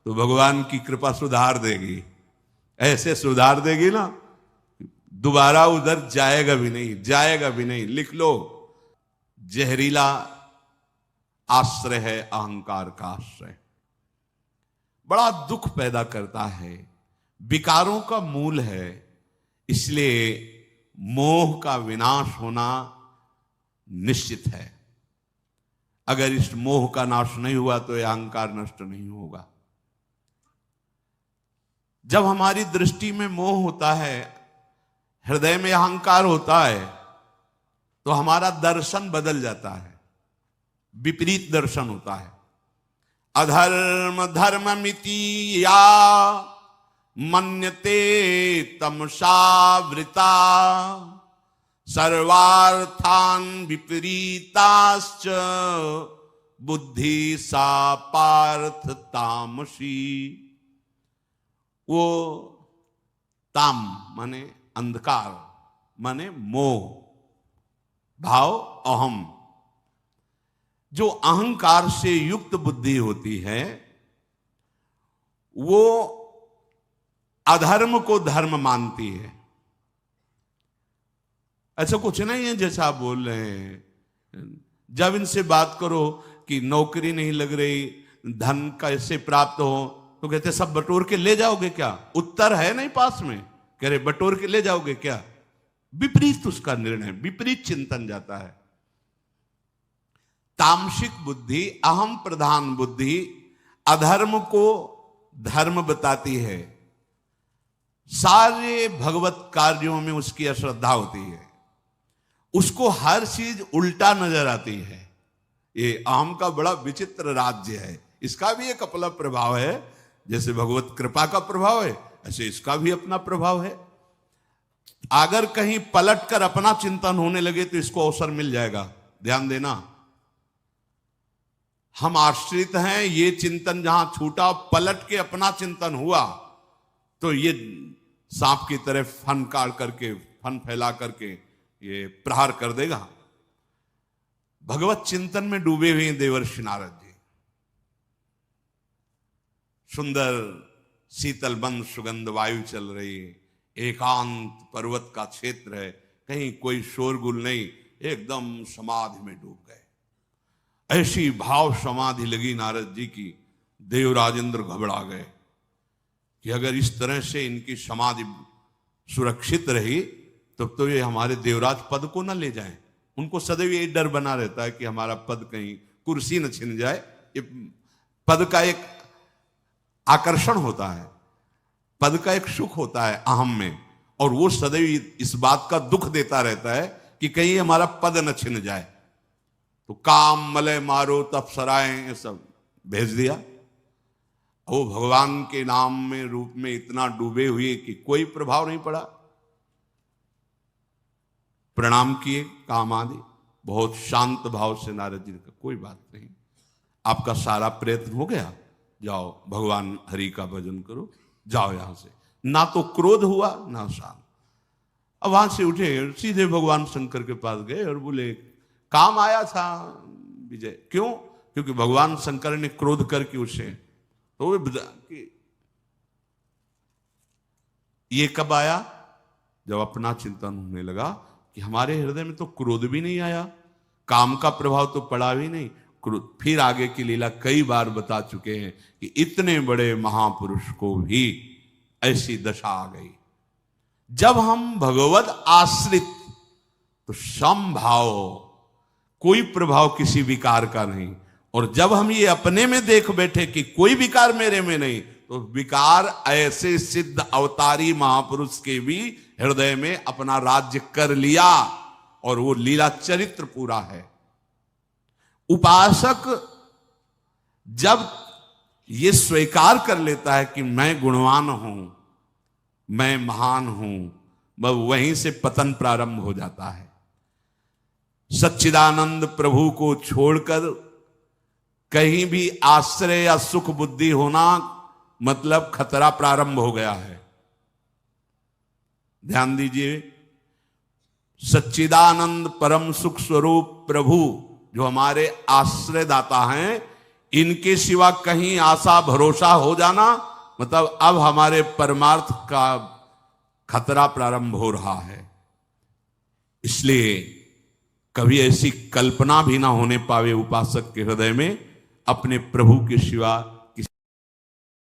तो भगवान की कृपा सुधार देगी, ऐसे सुधार देगी ना, दोबारा उधर जाएगा भी नहीं, जाएगा भी नहीं। लिख लो, जहरीला आश्रय है अहंकार का आश्रय, बड़ा दुख पैदा करता है, विकारों का मूल है। इसलिए मोह का विनाश होना निश्चित है। अगर इस मोह का नाश नहीं हुआ तो यह अहंकार नष्ट नहीं होगा। जब हमारी दृष्टि में मोह होता है, हृदय में अहंकार होता है, तो हमारा दर्शन बदल जाता है, विपरीत दर्शन होता है। अधर्म धर्ममिति या मन्यते तमसावृता सर्वार्थान विपरीताश्च बुद्धि सा पार्थ तामसी। वो ताम माने अंधकार, माने मोह, भाव अहम। जो अहंकार से युक्त बुद्धि होती है वो अधर्म को धर्म मानती है। ऐसा कुछ नहीं है जैसा आप बोल रहे हैं। जब इनसे बात करो कि नौकरी नहीं लग रही, धन कैसे प्राप्त हो, तो कहते सब बटोर के ले जाओगे क्या? उत्तर है नहीं पास में, कह रहे बटोर के ले जाओगे क्या? विपरीत उसका निर्णय, विपरीत चिंतन जाता है। तामसिक बुद्धि, अहम प्रधान बुद्धि अधर्म को धर्म बताती है। सारे भगवत कार्यों में उसकी अश्रद्धा होती है, उसको हर चीज उल्टा नजर आती है। ये अहम का बड़ा विचित्र राज्य है। इसका भी एक अपना प्रभाव है, जैसे भगवत कृपा का प्रभाव है ऐसे इसका भी अपना प्रभाव है। अगर कहीं पलट कर अपना चिंतन होने लगे तो इसको अवसर मिल जाएगा। ध्यान देना, हम आश्रित हैं, ये चिंतन जहां छूटा पलट के अपना चिंतन हुआ तो ये सांप की तरह फन काट करके, फन फैला करके ये प्रहार कर देगा। भगवत चिंतन में डूबे हुए हैं देवर्षि नारद जी। सुंदर शीतल बंद सुगंध वायु चल रही है, एकांत पर्वत का क्षेत्र है, कहीं कोई शोरगुल नहीं, एकदम समाधि में डूब गए। ऐसी भाव समाधि लगी नारद जी की, देवराजेंद्र घबरा गए कि अगर इस तरह से इनकी समाधि सुरक्षित रही तो ये हमारे देवराज पद को न ले जाएं। उनको सदैव ये डर बना रहता है कि हमारा पद कहीं कुर्सी न छिन जाए। ये पद का एक आकर्षण होता है, पद का एक सुख होता है अहम में, और वो सदैव इस बात का दुख देता रहता है कि कहीं हमारा पद न छिन जाए। तो काम मलय मारो तपसराएं, ये सब भेज दिया। वो भगवान के नाम में रूप में इतना डूबे हुए कि कोई प्रभाव नहीं पड़ा। प्रणाम किए काम आदि, बहुत शांत भाव से नारद जी ने कहा कोई बात नहीं, आपका सारा प्रयत्न हो गया, जाओ भगवान हरि का भजन करो, जाओ यहां से। ना तो क्रोध हुआ ना शांत। अब वहां से उठे, सीधे भगवान शंकर के पास गए और बोले काम आया था विजय। क्यों? क्योंकि भगवान शंकर ने क्रोध करके उसे, तो ये कब आया? जब अपना चिंतन होने लगा कि हमारे हृदय में तो क्रोध भी नहीं आया, काम का प्रभाव तो पड़ा भी नहीं, क्रोध। फिर आगे की लीला कई बार बता चुके हैं कि इतने बड़े महापुरुष को भी ऐसी दशा आ गई। जब हम भगवत आश्रित तो समभाव, कोई प्रभाव किसी विकार का नहीं। और जब हम ये अपने में देख बैठे कि कोई विकार मेरे में नहीं, तो विकार ऐसे सिद्ध अवतारी महापुरुष के भी हृदय में अपना राज्य कर लिया, और वो लीला चरित्र पूरा है। उपासक जब ये स्वीकार कर लेता है कि मैं गुणवान हूं, मैं महान हूं, वहीं से पतन प्रारंभ हो जाता है। सच्चिदानंद प्रभु को छोड़कर कहीं भी आश्रय या सुख बुद्धि होना मतलब खतरा प्रारंभ हो गया है। ध्यान दीजिए, सच्चिदानंद परम सुख स्वरूप प्रभु जो हमारे आश्रयदाता हैं, इनके सिवा कहीं आशा भरोसा हो जाना मतलब अब हमारे परमार्थ का खतरा प्रारंभ हो रहा है। इसलिए कभी ऐसी कल्पना भी ना होने पावे उपासक के हृदय में अपने प्रभु के सिवा